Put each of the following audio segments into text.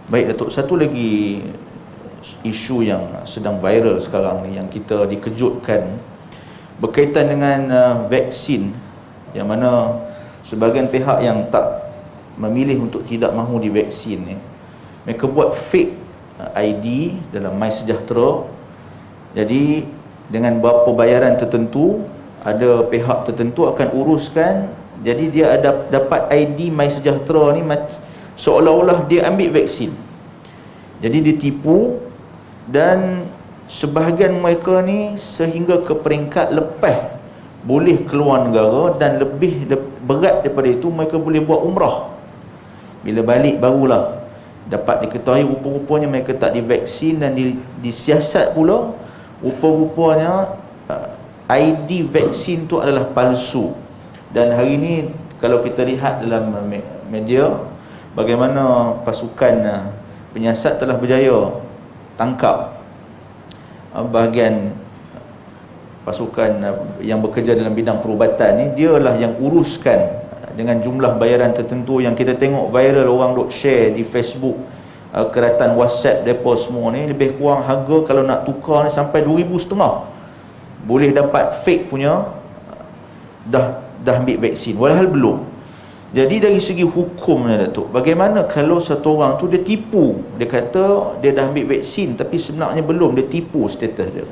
Baik Datuk, satu lagi isu yang sedang viral sekarang ni, yang kita dikejutkan berkaitan dengan vaksin, yang mana sebahagian pihak yang tak memilih untuk tidak mahu divaksin ni, mereka buat fake ID dalam MySejahtera. Jadi dengan berapa bayaran tertentu, ada pihak tertentu akan uruskan. Jadi dia ada dapat ID MySejahtera ni seolah-olah dia ambil vaksin. Jadi dia tipu, dan sebahagian mereka ni sehingga ke peringkat lepas boleh keluar negara, dan lebih berat daripada itu, mereka boleh buat umrah. Bila balik barulah dapat diketahui rupa-rupanya mereka tak divaksin, dan disiasat pula rupa-rupanya ID vaksin tu adalah palsu. Dan hari ini kalau kita lihat dalam media, bagaimana pasukan penyiasat telah berjaya tangkap bahagian pasukan yang bekerja dalam bidang perubatan ni. Dialah yang uruskan dengan jumlah bayaran tertentu yang kita tengok viral, orang duk share di Facebook, keratan WhatsApp depa semua ni. Lebih kurang harga kalau nak tukar ni sampai 2,500 boleh dapat fake punya dah ambil vaksin, walhal belum. Jadi dari segi hukumnya Datuk, bagaimana kalau satu orang tu dia tipu, dia kata dia dah ambil vaksin tapi sebenarnya belum, dia tipu status dia.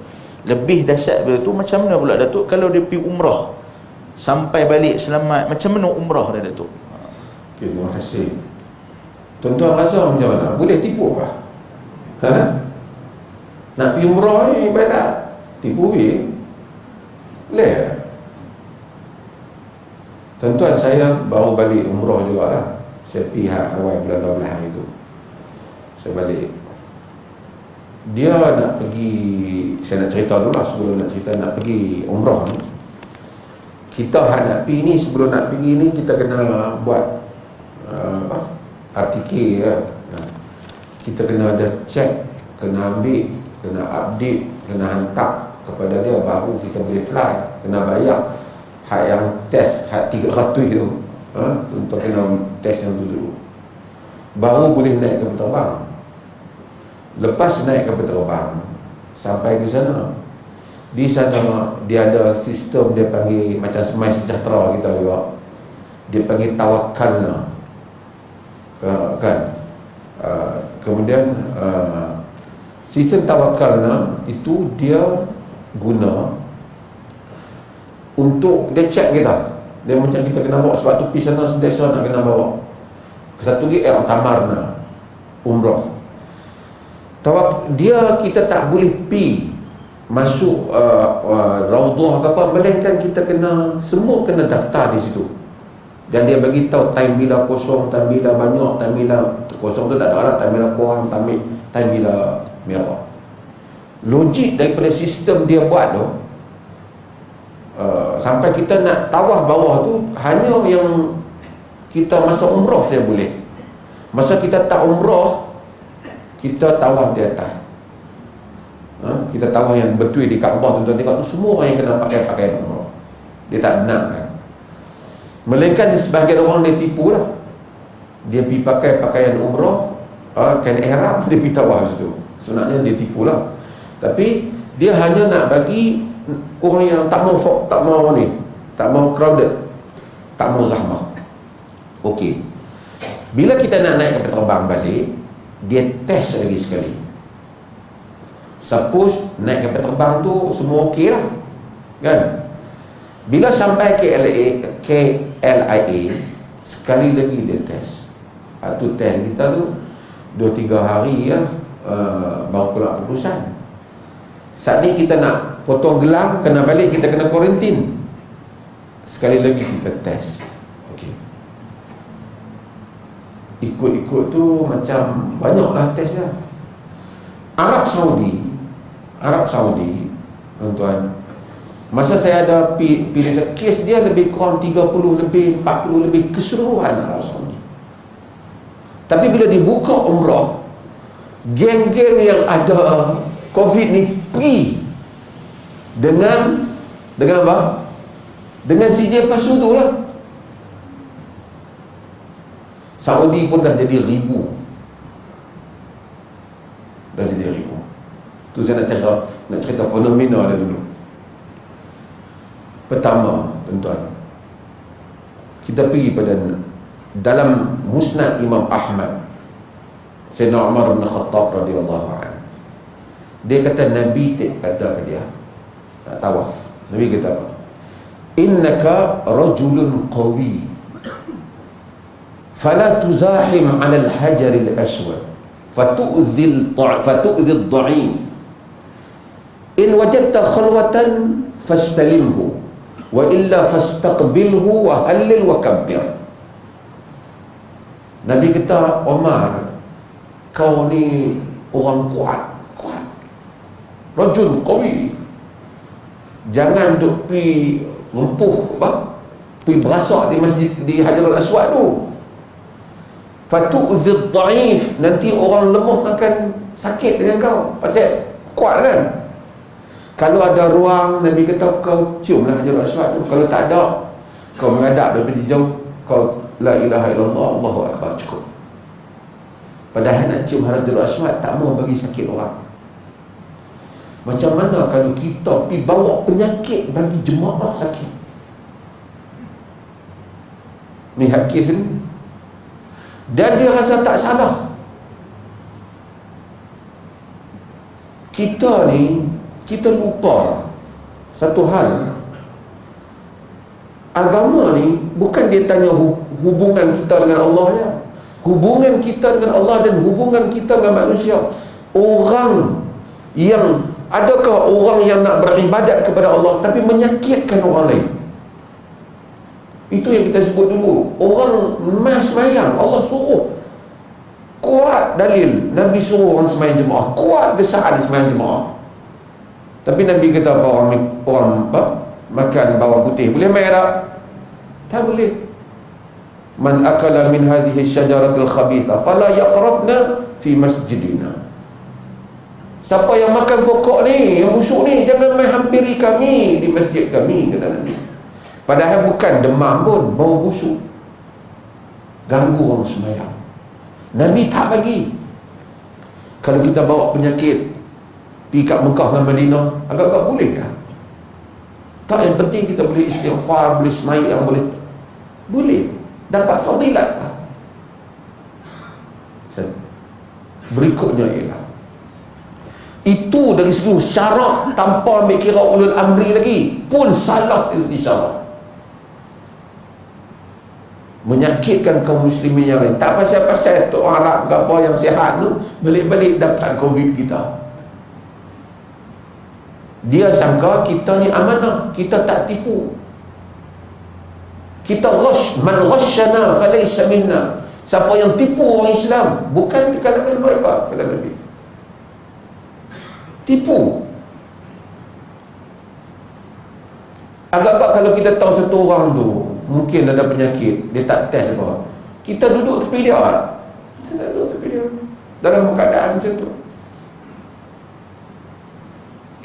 Lebih dahsyat daripada tu, macam mana pula Datuk kalau dia pergi umrah sampai balik selamat, macam mana umrah dia Datuk? Okay, terima kasih. Tuan-tuan rasa macam mana? Boleh tipu apa? Nak pergi umrah ni ibadat, tipu pergi? Boleh. Tuan-tuan, saya baru balik umrah jugalah. Saya pergi awal bulan 12 hari tu, saya balik. Dia nak pergi, saya nak cerita dulu lah sebelum nak cerita nak pergi umrah ni. Kita nak pergi ni, sebelum nak pergi ni kita kena buat RTK kan. Kita kena ada check, kena ambil, kena update, kena hantar kepada dia, baru kita boleh fly. Kena bayar hak yang test, hak 300 tu, untuk kena test yang tu dulu, baru boleh naik kapal terbang. Lepas naik kapal terbang sampai ke sana, di sana dia ada sistem, dia panggil macam MySejahtera kita juga, dia panggil Tawakalna kan. Kemudian sistem Tawakalna itu dia guna untuk dia check kita. Dia macam kita kena bawa, sebab tu pergi sana sentiasa nak kena bawa satu lagi Tamarna umrah. Dia kita tak boleh pergi masuk Raudhah ke apa, melainkan kita kena, semua kena daftar di situ. Dan dia bagi tahu time bila kosong, time bila banyak, time bila kosong tu tak ada lah, time bila kurang, time bila merah. Logik daripada sistem dia buat tu, sampai kita nak tawaf bawah tu, hanya yang kita masa umrah saya boleh. Masa kita tak umrah, kita tawaf di atas. Kita tawaf yang betul di Kaabah, tuan-tuan tengok tu, semua orang yang kena pakai pakaian umrah. Dia tak benar kan. Melainkan sebahagian orang dia tipu lah. Dia pergi pakai pakaian umrah, kain ihram, dia pergi tawaf situ. Sebenarnya dia tipu lah. Tapi dia hanya nak bagi orang yang tak mau ni, tak mau crowded, tak mau zahmah. Okey. Bila kita nak naik kapal terbang balik, dia test lagi sekali. Suppose naik kapal terbang tu semua okey lah kan. Bila sampai KLIA, sekali lagi dia test. Tu test kita tu 2-3 hari ya, baru keluar keputusan. Saat ni kita nak potong gelang, kena balik, kita kena kuarantin. Sekali lagi kita test. Okey. Ikut-ikut tu macam banyaklah test dia. Arab Saudi, tuan-tuan, masa saya ada pilih kes dia lebih kurang 30 lebih, 40 lebih keseluruhan Arab Saudi. Tapi bila dibuka umrah, geng-geng yang ada COVID ni pergi dengan apa? Dengan CJ palsu tu lah. Saudi pun dah jadi 1,000 dari dirimu. Tu saya nak cerita fenomena dia dulu. Pertama, tuan-tuan, kita pergi pada dalam Musnad Imam Ahmad, Sayyidina Umar bin Khattab radhiyallahu anhu. Dia kata Nabi kata ke dia tawaf. Nabi kata apa? Innaka rajulun qawi fala tuzahim 'ala al-hajar al-aswad fatu'dhi ad-dha'if in wajadta khalwatan fastalimhu wa illa fastaqbilhu wa hallil wa kabbir. Nabi kata, Omar, kau ni orang kuat, rajul qawi, jangan duk pi mempuh pi berasak di masjid di Hajarul Aswad tu. Fatu'dhi ad-dha'if, nanti orang lemah akan sakit dengan kau pasal kuat kan. Kalau ada ruang, Nabi kata kau ciumlah Hajarul Aswad tu. Kalau tak ada, kau menghadap daripada jauh, kau la ilaha illallah Allahu akbar cukup. Padahal nak cium Hajarul Aswad tak mau bagi sakit orang. Macam mana kalau kita pergi bawa penyakit bagi jemaah sakit? Ni hadis ni. Dan dia rasa tak salah. Kita ni, kita lupa satu hal. Agama ni bukan dia tanya hubungan kita dengan Allah ya. Hubungan kita dengan Allah dan hubungan kita dengan manusia. Orang yang, adakah orang yang nak beribadat kepada Allah tapi menyakitkan orang lain? Itu yang kita sebut dulu. Orang mas semayang, Allah suruh. Kuat dalil, Nabi suruh orang semayang jemaah. Kuat besar dia semayang jemaah. Tapi Nabi kata apa, orang makan bawang putih boleh main tak? Tak boleh. Man akala min hadhihi syajaratil khabitha fala yaqrabna fi masjidina. Siapa yang makan pokok ni, yang busuk ni, jangan main hampiri kami di masjid kami, kata Nabi. Padahal bukan demam pun, bau busuk, ganggu orang sembahyang. Nabi tak bagi. Kalau kita bawa penyakit pergi kat Mekah dan Madinah, agak-agak boleh kan? Tak, yang penting kita boleh istighfar, boleh sembahyang, boleh dapat fadilat. Berikutnya ialah itu dari segi syarak tanpa ambil kira ulul amri lagi pun salah dari segi syarak. Menyakitkan kaum muslimin yang lain. Tak pasal-pasal tu Arab ke apa yang sihat tu, balik-balik dapat COVID kita. Dia sangka kita ni amanah, kita tak tipu. Kita ghash, man ghashana falaysa minna. Siapa yang tipu orang Islam bukan di kalangan mereka, kata Nabi. Tipu. Agak-agak kalau kita tahu satu orang tu mungkin ada penyakit, dia tak test apa, kita duduk tepi dia. Kita tak duduk tepi dia dalam keadaan macam tu.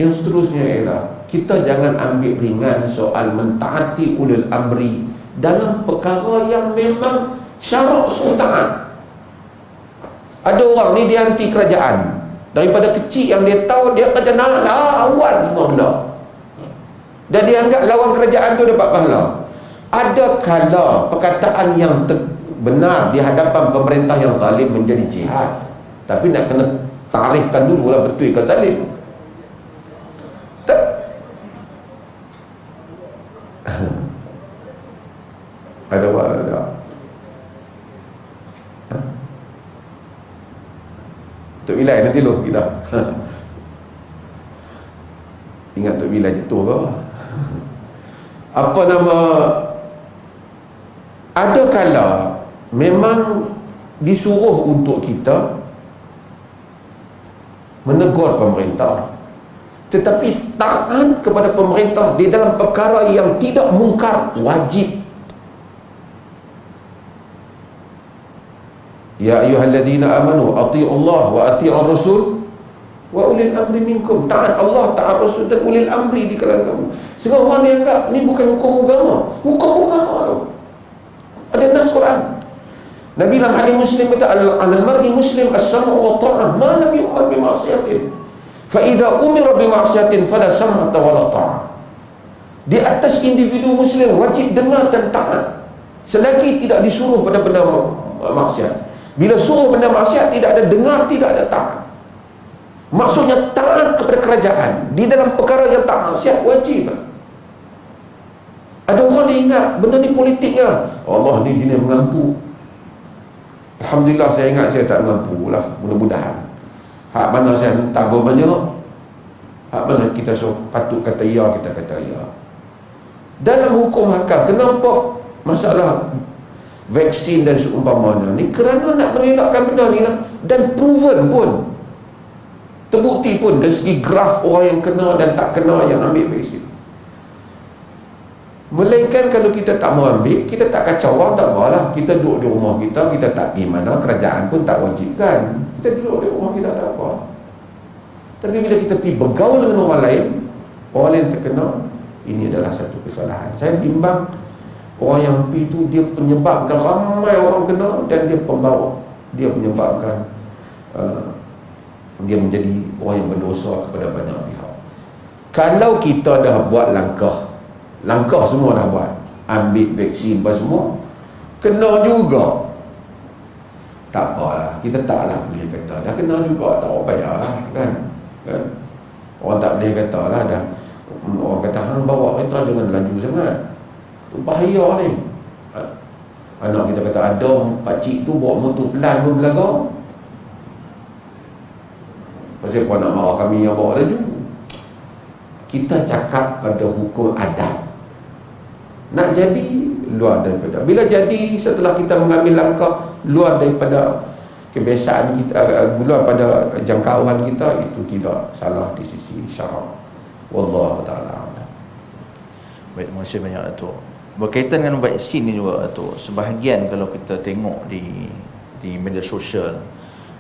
Yang seterusnya ialah kita jangan ambil ringan soal mentaati ulul amri dalam perkara yang memang syarak suruh taat. Ada orang ni dia anti kerajaan. Daripada kecil yang dia tahu, dia kata nak lawan semua benda, dan dia anggap lawan kerajaan tu dapat pahala. Ada kala perkataan yang benar di hadapan pemerintah yang zalim menjadi jihad, tapi nak kena tarifkan dulu lah betul ke zalim. Ada apa? Ada. Tok Bilal nanti lu kita. Ingat Tok Bilal jatuh ke? Apa nama? Ada kala memang disuruh untuk kita menegur pemerintah, tetapi taat kepada pemerintah di dalam perkara yang tidak mungkar wajib. Ya ayyuhalladzina amanu athi'u Allah wa athi'ur rasul wa ulil amri minkum. Taat Allah, taat Rasul dan ulil amri di kalangan kamu. Sebab orang yang anggap ni bukan hukum agama. Hukum agama tu ada nas Quran. Nabi dalam hadis Muslim kata al mar'i muslim as-sam'u wa ta'ah ma lam yu'mar bi ma'siyatin. Fa idza umira bi ma'siyatin fala sam'ata wa la ta'ah. Di atas individu muslim wajib dengar dan taat selagi tidak disuruh pada benda maksiat. Bila suruh benda maksiat tidak ada dengar, tidak ada taat. Maksudnya taat kepada kerajaan di dalam perkara yang tak maksiat wajib. Ada orang yang ingat benda ni politiknya, Allah ni jenis mengampu. Alhamdulillah saya ingat saya tak mengampu lah, mudah-mudahan. Hak mana saya tabur banyak, hak mana kita patut kata ya, kita kata ya. Dalam hukum hakam, kenapa masalah vaksin dan seumpamanya ni? Kerana nak mengelakkan benda ni lah. Dan proven pun, terbukti pun dari segi graf orang yang kena dan tak kena yang ambil vaksin. Melainkan kalau kita tak mau ambil, kita tak kacau orang, tak apalah. Kita duduk di rumah kita, kita tak pergi mana, kerajaan pun tak wajibkan. Kita duduk di rumah kita, tak apa. Tapi bila kita pergi bergaul dengan orang lain terkena, ini adalah satu kesalahan. Saya bimbang orang yang pergi itu, dia penyebabkan ramai orang kena dan dia pembawa. Dia menyebabkan dia menjadi orang yang berdosa kepada banyak pihak. Kalau kita dah buat langkah semua dah buat, ambil vaksin apa semua, kena juga, tak apalah, kita taklah boleh kata dah kena juga, tak payahlah kan. Orang tak boleh kata lah dah. Orang kata hang bawa kereta dengan laju sangat, bahaya ni. Anak kita kata ada pakcik tu bawa motor pelan pun belagak. Pasal apa nak marah kami yang bawa laju? Kita cakap pada hukum adat. Nak jadi luar daripada, bila jadi setelah kita mengambil langkah luar daripada kebiasaan kita, luar pada jangkauan kita, itu tidak salah di sisi syarak. Wallahu ta'ala. Baik, terima kasih banyak Datuk. Berkaitan dengan vaksin ni juga Datuk, sebahagian kalau kita tengok di media sosial,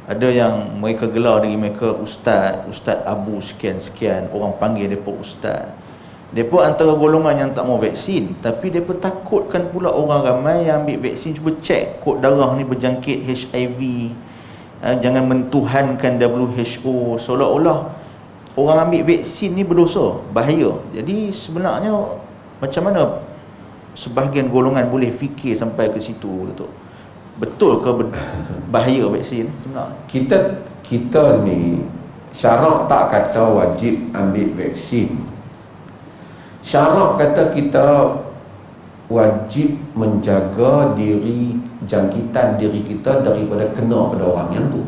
ada yang mereka gelar diri mereka Ustaz Abu sekian-sekian, orang panggil mereka Ustaz. Mereka antara golongan yang tak mau vaksin, tapi mereka takutkan pula orang ramai yang ambil vaksin cuba cek kod darah ni berjangkit HIV, jangan mentuhankan WHO, seolah-olah orang ambil vaksin ni berdosa, bahaya. Jadi sebenarnya macam mana sebahagian golongan boleh fikir sampai ke situ, Datuk? Betul ke bahaya vaksin sebenarnya? Kita ni syarak tak kata wajib ambil vaksin. Syarak kata kita wajib menjaga jangkitan diri kita daripada kena pada orang yang tu.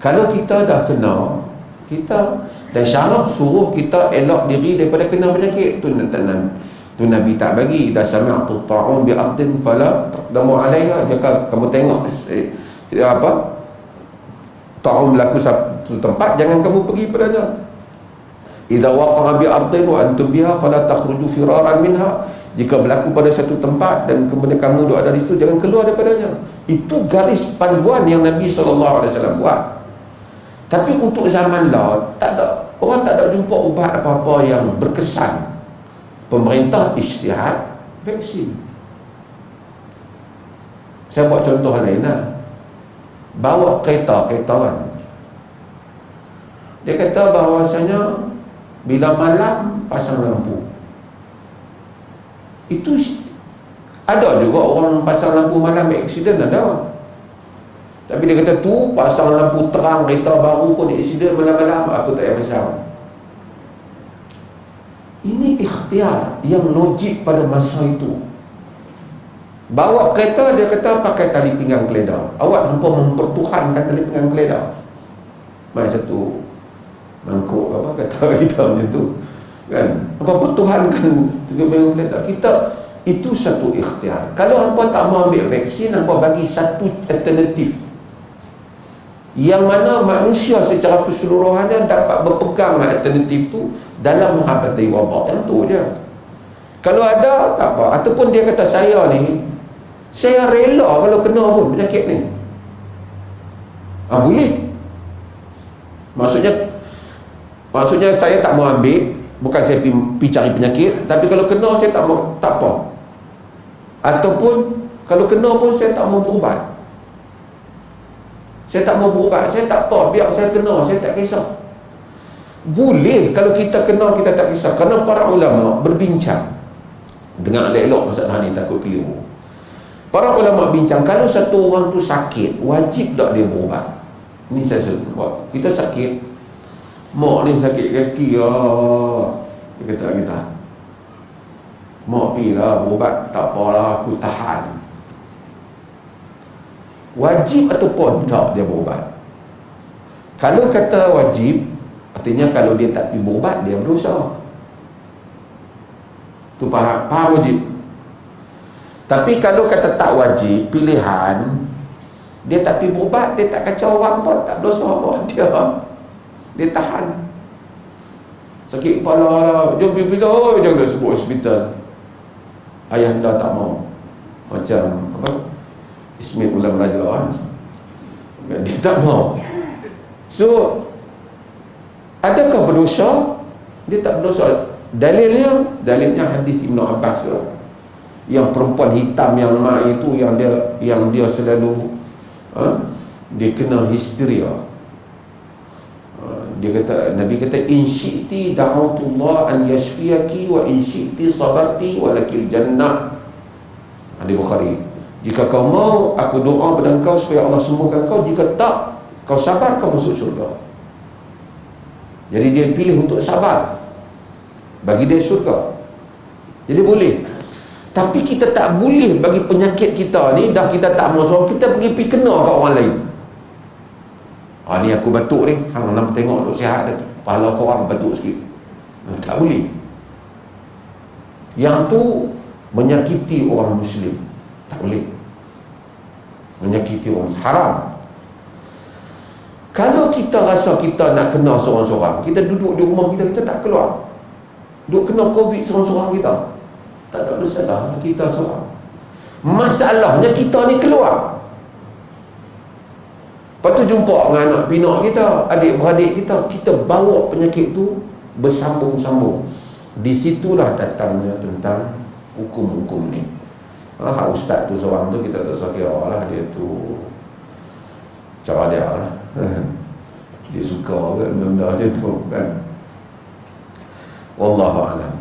Kalau kita dah kena, kita dan syarak suruh kita elak diri daripada kena penyakit tu. Tu Nabi tak bagi, idza sami'tu ta'un bi ardin fala taqdamu 'alaiha. Jika kamu tengok ta'un berlaku satu tempat, jangan kamu pergi padanya. Idza waqa'a bi ardin wa antum biha fala takhruju firaran minha. Jika berlaku pada satu tempat dan kemudian kamu ada di situ, jangan keluar daripadanya. Itu garis panduan yang Nabi SAW buat. Tapi untuk zaman law, orang tak ada jumpa ubat apa-apa yang berkesan. Pemerintah ijtihad vaksin. Saya buat contoh lain lah. Bawa kereta kan, dia kata bahawasanya bila malam pasang lampu. Itu ada juga orang pasang lampu malam aksiden, ada. Tapi dia kata tu pasang lampu terang kereta baru pun aksiden malam-malam, aku tak payah pasang. Ini ikhtiar yang logik pada masa itu. Bawa kereta, dia kata pakai tali pinggang keledar. Awak hampa mempertuhankan tali pinggang keledar. Mai satu mangkuk apa kata kita macam tu kan, apa pertuhankan tali pinggang keledar. Kita itu satu ikhtiar. Kalau hampa tak mau ambil vaksin, hampa bagi satu alternatif yang mana manusia secara keseluruhannya dapat berpegang alternatif itu dalam menghadapi wabak. Yang tu je. Kalau ada, tak apa. Ataupun dia kata saya rela kalau kena pun penyakit ni, boleh. Maksudnya saya tak mau ambil, bukan saya pergi cari penyakit, tapi kalau kena saya tak mau, tak apa. Ataupun Kalau kena pun saya tak mau berubat. Saya tak mau berubat, saya tak apa, biar saya kena, saya tak kisah. Boleh kalau kita kena, kita tak kisah. Kerana para ulama berbincang. Dengar elok-elok masalah ni, takut keliru. Para ulama bincang, kalau satu orang tu sakit, wajib tak dia berubat? Ni saya sebut, kita sakit, mak ni sakit kaki, dia kata kita, mak pergi lah berubat, tak apalah, aku tahan. Wajib ataupun tak dia berubat? Kalau kata wajib, artinya kalau dia tak pergi berubat, dia berdosa. Tu faham wajib. Tapi kalau kata tak wajib, pilihan, dia tak pergi berubat, dia tak kacau orang pun, tak berdosa apa. Dia tahan. Sakit kepala lah, jom pergi hospital, jangan nak sebut hospital. Ayah anda tak mau. Macam apa? Ismail Ulam Raja kan? Dia tak mau. So, adakah berdosa? Dia tak berdosa. Dalilnya hadis Ibn Abbas lah. Yang perempuan hitam yang mak itu, yang dia selalu dia kena histeria. Dia kata, Nabi kata, in syi'ti da'utullah an yashfiyaki wa in syi'ti sabarti walakil jannah. Hadis Bukhari. Jika kau mau, aku doa pada engkau supaya Allah sembuhkan kau. Jika tak, kau sabar, kau masuk syurga. Jadi dia pilih untuk sabar, bagi dia syurga. Jadi boleh. Tapi kita tak boleh bagi penyakit kita ni, dah kita tak mau seorang, kita pergi kena kat orang lain. Ni aku batuk ni, hang nak tengok duk sihat dah, kepala kau orang batuk sikit. Tak boleh. Yang tu menyakiti orang Muslim. Tak boleh. Menyakiti orang haram. Kalau kita rasa kita nak kena seorang-seorang, kita duduk di rumah kita tak keluar, duk kena COVID seorang-seorang kita, tak ada masalah, kita seorang. Masalahnya kita ni keluar. Lepas tu jumpa dengan anak pinak kita, adik-beradik kita, kita bawa penyakit tu bersambung-sambung. Di situlah datangnya tentang hukum-hukum ni. Ustaz tu seorang tu, kita tak kira lah, dia tu cara dia lah. Dia suka kan benda macam tu kan. Wallahu a'lam.